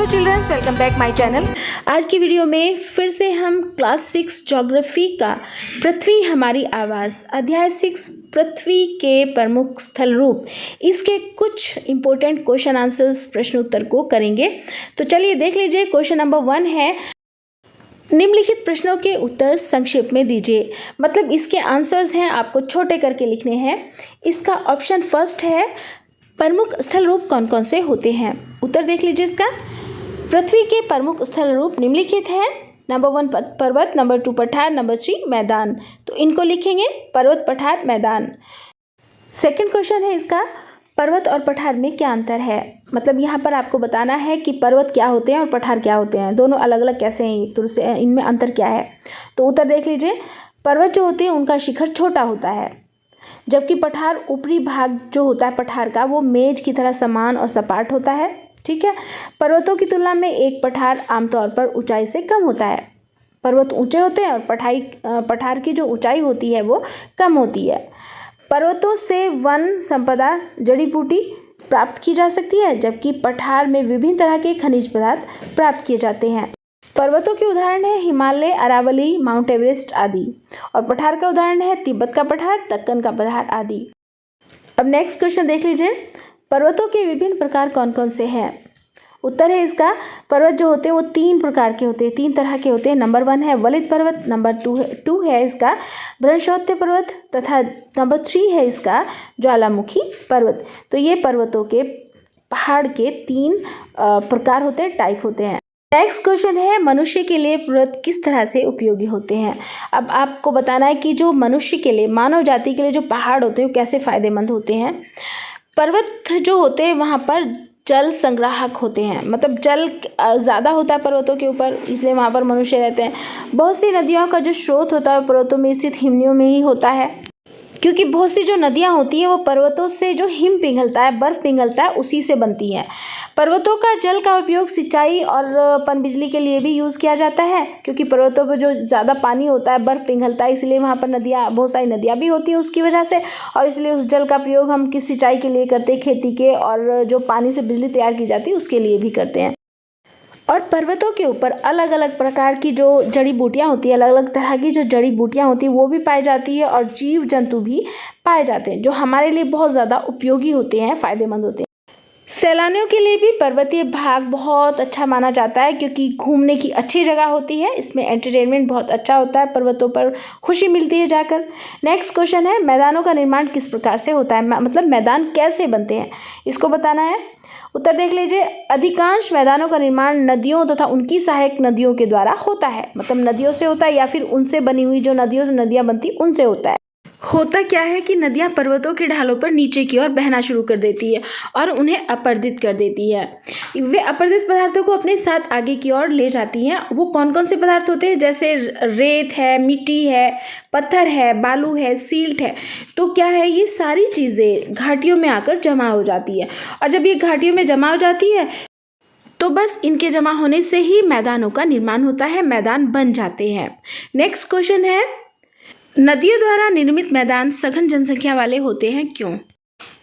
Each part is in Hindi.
Hello childrens, welcome back my channel. आज की वीडियो में फिर से हम क्लास 6 ज्योग्राफी का पृथ्वी हमारी आवाज़ अध्याय 6 पृथ्वी के प्रमुख स्थल रूप, इसके कुछ इंपॉर्टेंट क्वेश्चन आंसर्स प्रश्न उत्तर को करेंगे। तो चलिए देख लीजिए। क्वेश्चन नंबर 1 है, निम्नलिखित प्रश्नों के उत्तर संक्षेप में दीजिए। मतलब इसके आंसर्स हैं, आपको छोटे करके लिखने हैं। इसका ऑप्शन फर्स्ट है, प्रमुख स्थल रूप कौन कौन से होते हैं। उत्तर देख लीजिए इसका। पृथ्वी के प्रमुख स्थल रूप निम्नलिखित हैं। नंबर 1 पर्वत, नंबर 2 पठार, नंबर 3 मैदान। तो इनको लिखेंगे पर्वत, पठार, मैदान। सेकंड क्वेश्चन है इसका, पर्वत और पठार में क्या अंतर है। मतलब यहाँ पर आपको बताना है कि पर्वत क्या होते हैं और पठार क्या होते हैं, दोनों अलग अलग कैसे हैं, एक दूसरे से इनमें अंतर क्या है। तो उत्तर देख लीजिए। पर्वत जो होते हैं उनका शिखर छोटा होता है, जबकि पठार ऊपरी भाग जो होता है पठार का वो मेज की तरह समान और सपाट होता है। ठीक है। पर्वतों की तुलना में एक पठार आमतौर पर ऊंचाई से कम होता है। पर्वत ऊंचे होते हैं और पठार की जो ऊंचाई होती है वो कम होती है। पर्वतों से वन संपदा, जड़ी बूटी प्राप्त की जा सकती है, जबकि पठार में विभिन्न तरह के खनिज पदार्थ प्राप्त किए जाते हैं। पर्वतों के उदाहरण है हिमालय, अरावली, माउंट एवरेस्ट आदि, और पठार का उदाहरण है तिब्बत का पठार, दक्कन का पठार आदि। अब नेक्स्ट क्वेश्चन देख लीजिए। पर्वतों के विभिन्न प्रकार कौन कौन से हैं। उत्तर है इसका, पर्वत जो होते हैं वो 3 प्रकार के होते हैं, 3 तरह के होते हैं। नंबर 1 है वलित पर्वत, नंबर 2 है इसका बृहस्पति पर्वत, तथा नंबर 3 है इसका ज्वालामुखी पर्वत। तो ये पर्वतों के पहाड़ के 3 प्रकार होते हैं, टाइप होते हैं। नेक्स्ट क्वेश्चन है, मनुष्य के लिए पर्वत किस तरह से उपयोगी होते हैं। अब आपको बताना है कि जो मनुष्य के लिए, मानव जाति के लिए जो पहाड़ होते हैं वो कैसे फायदेमंद होते हैं। पर्वत जो होते हैं वहाँ पर जल संग्राहक होते हैं, मतलब जल ज़्यादा होता है पर्वतों के ऊपर, इसलिए वहाँ पर मनुष्य रहते हैं। बहुत सी नदियों का जो स्रोत होता है पर्वतों में स्थित हिमनियों में ही होता है, क्योंकि बहुत सी जो नदियाँ होती हैं वो पर्वतों से जो हिम पिघलता है, बर्फ़ पिघलता है, उसी से बनती हैं। पर्वतों का जल का उपयोग सिंचाई और पनबिजली के लिए भी यूज़ किया जाता है, क्योंकि पर्वतों पर जो ज़्यादा पानी होता है, बर्फ़ पिघलता है, इसलिए वहाँ पर नदियाँ, बहुत सारी नदियाँ भी होती हैं उसकी वजह से, और इसलिए उस जल का प्रयोग हम किस सिंचाई के लिए करते हैं, खेती के, और जो पानी से बिजली तैयार की जाती है उसके लिए भी करते हैं। और पर्वतों के ऊपर अलग अलग प्रकार की जो जड़ी बूटियाँ होती है, अलग अलग तरह की जो जड़ी बूटियाँ होती है वो भी पाई जाती है, और जीव जंतु भी पाए जाते हैं, जो हमारे लिए बहुत ज़्यादा उपयोगी होते हैं, फ़ायदेमंद होते हैं। सैलानियों के लिए भी पर्वतीय भाग बहुत अच्छा माना जाता है, क्योंकि घूमने की अच्छी जगह होती है, इसमें एंटरटेनमेंट बहुत अच्छा होता है, पर्वतों पर खुशी मिलती है जाकर। नेक्स्ट क्वेश्चन है, मैदानों का निर्माण किस प्रकार से होता है, मतलब मैदान कैसे बनते हैं, इसको बताना है। उत्तर देख लीजिए। अधिकांश मैदानों का निर्माण नदियों तथा उनकी सहायक नदियों के द्वारा होता है, मतलब नदियों से होता है या फिर उनसे बनी हुई जो नदियों से नदियाँ बनती उनसे होता है। होता क्या है कि नदियाँ पर्वतों के ढालों पर नीचे की ओर बहना शुरू कर देती है और उन्हें अपरदित कर देती है। वे अपरदित पदार्थों को अपने साथ आगे की ओर ले जाती हैं। वो कौन कौन से पदार्थ होते हैं, जैसे रेत है, मिट्टी है, पत्थर है, बालू है, सील्ट है। तो क्या है, ये सारी चीज़ें घाटियों में आकर जमा हो जाती है, और जब ये घाटियों में जमा हो जाती है तो बस इनके जमा होने से ही मैदानों का निर्माण होता है, मैदान बन जाते हैं। नेक्स्ट क्वेश्चन है, नदियों द्वारा निर्मित मैदान सघन जनसंख्या वाले होते हैं, क्यों।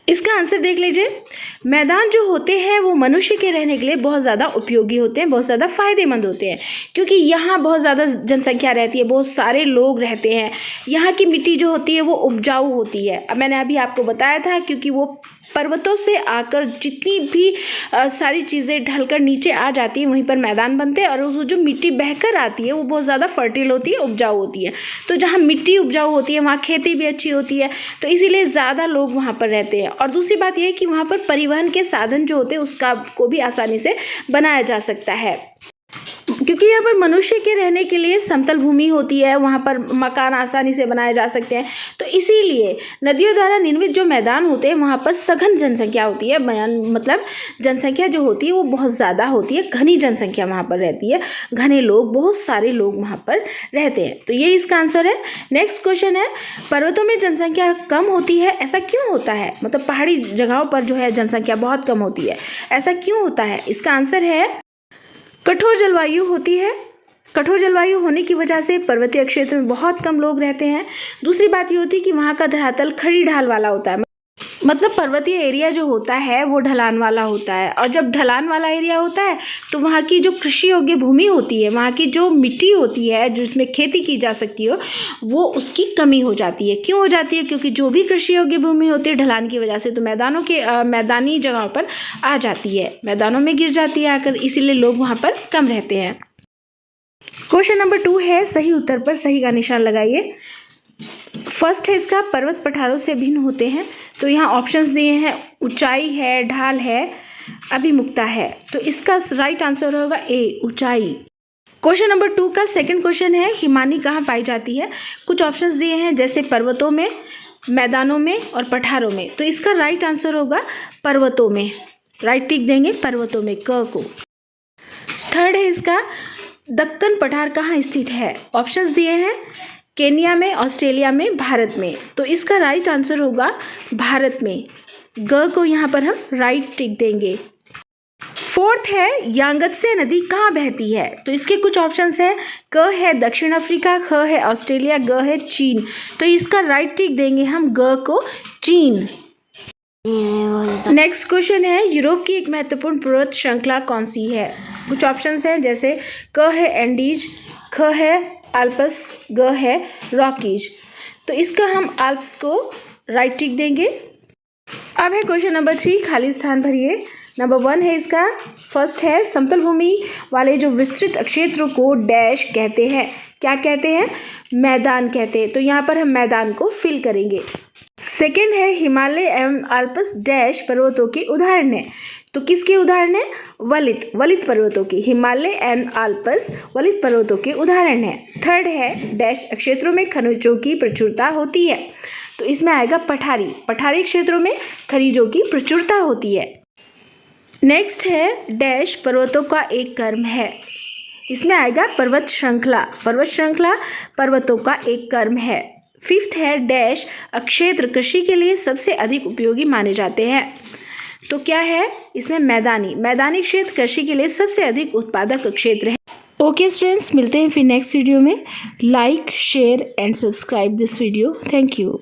इसका आंसर देख लीजिए। मैदान जो होते हैं वो मनुष्य के रहने के लिए बहुत ज़्यादा उपयोगी होते हैं, बहुत ज़्यादा फ़ायदेमंद होते हैं, क्योंकि यहाँ बहुत ज़्यादा जनसंख्या रहती है, बहुत सारे लोग रहते हैं। यहाँ की मिट्टी जो होती है वो उपजाऊ होती है। अब मैंने अभी आपको बताया था, क्योंकि वो पर्वतों से आकर जितनी भी सारी चीज़ें ढलकर नीचे आ जाती है वहीं पर मैदान बनते हैं, और वो जो मिट्टी बहकर आती है वो बहुत ज़्यादा फर्टिल होती है, उपजाऊ होती है। तो जहाँ मिट्टी उपजाऊ होती है वहाँ खेती भी अच्छी होती है, तो इसीलिए ज़्यादा लोग वहाँ पर रहते हैं। और दूसरी बात यह है कि वहाँ पर परिवहन के साधन जो होते हैं उसका को भी आसानी से बनाया जा सकता है, क्योंकि यहाँ पर मनुष्य के रहने के लिए समतल भूमि होती है, वहाँ पर मकान आसानी से बनाए जा सकते हैं। तो इसीलिए नदियों द्वारा निर्मित जो मैदान होते हैं वहाँ पर सघन जनसंख्या होती है, मतलब जनसंख्या जो होती है वो बहुत ज़्यादा होती है, घनी जनसंख्या वहाँ पर रहती है, घने लोग, बहुत सारे लोग वहाँ पर रहते हैं। तो ये इसका आंसर है। नेक्स्ट क्वेश्चन है, पर्वतों में जनसंख्या कम होती है, ऐसा क्यों होता है। मतलब पहाड़ी जगहों पर जो है जनसंख्या बहुत कम होती है, ऐसा क्यों होता है। इसका आंसर है, कठोर जलवायु होती है। कठोर जलवायु होने की वजह से पर्वतीय क्षेत्र में बहुत कम लोग रहते हैं। दूसरी बात ये होती है कि वहाँ का धरातल खड़ी ढाल वाला होता है, मतलब पर्वतीय एरिया जो होता है वो ढलान वाला होता है, और जब ढलान वाला एरिया होता है तो वहाँ की जो कृषि योग्य भूमि होती है, वहाँ की जो मिट्टी होती है जिसमें खेती की जा सकती हो, वो उसकी कमी हो जाती है। क्यों हो जाती है? क्योंकि जो भी कृषि योग्य भूमि होती है ढलान की वजह से तो मैदानी जगहों पर आ जाती है, मैदानों में गिर जाती है आकर, इसीलिए लोग वहाँ पर कम रहते हैं। क्वेश्चन नंबर 2 है, सही उत्तर पर सही का निशान लगाइए। फर्स्ट है इसका, पर्वत पठारों से भिन्न होते हैं। तो यहाँ ऑप्शंस दिए हैं, ऊंचाई है, ढाल है, अभिमुखता है। तो इसका राइट आंसर होगा ए, ऊंचाई। क्वेश्चन नंबर 2 का सेकंड क्वेश्चन है, हिमानी कहाँ पाई जाती है? कुछ ऑप्शंस दिए हैं जैसे पर्वतों में, मैदानों में और पठारों में। तो इसका राइट आंसर होगा पर्वतों में, राइट टिक देंगे पर्वतों में, क को। थर्ड है इसका, दक्कन पठार कहाँ स्थित है? ऑप्शंस दिए हैं, केन्या में, ऑस्ट्रेलिया में, भारत में। तो इसका राइट आंसर होगा भारत में, ग को यहाँ पर हम राइट टिक देंगे। फोर्थ है, यांगत्से नदी कहाँ बहती है? तो इसके कुछ ऑप्शंस हैं, क है दक्षिण अफ्रीका, ख है ऑस्ट्रेलिया, ग है चीन। तो इसका राइट टिक देंगे हम, ग को, चीन। नेक्स्ट क्वेश्चन है, यूरोप की एक महत्वपूर्ण पर्वत श्रृंखला कौन सी है? कुछ ऑप्शंस हैं जैसे क है एंडीज, ख है आल्प्स, ग है रॉकीज। तो इसका हम आल्प्स को राइट टिक देंगे। अब है क्वेश्चन नंबर 3, खाली स्थान भरिए। नंबर 1 है इसका, फर्स्ट है, समतल भूमि वाले जो विस्तृत क्षेत्र को डैश कहते हैं? क्या कहते हैं? मैदान कहते हैं। तो यहाँ पर हम मैदान को फिल करेंगे। सेकंड है, हिमालय एवं आल्प्स डैश पर्वतों के उदाहरण है। तो किसके उदाहरण है? वलित पर्वतों के, हिमालय एंड आल्प्स वलित पर्वतों के उदाहरण है। थर्ड है, डैश क्षेत्रों में खनिजों की प्रचुरता होती है। तो इसमें आएगा पठारी क्षेत्रों में खनिजों की प्रचुरता होती है। नेक्स्ट है, डैश पर्वतों का एक क्रम है। इसमें आएगा पर्वत श्रृंखला पर्वतों का एक क्रम है। फिफ्थ है, डैश क्षेत्र कृषि के लिए सबसे अधिक उपयोगी माने जाते हैं। तो क्या है? इसमें मैदानी क्षेत्र कृषि के लिए सबसे अधिक उत्पादक क्षेत्र है। ओके स्टूडेंट्स, मिलते हैं फिर नेक्स्ट वीडियो में। Like, share and subscribe this video. Thank you.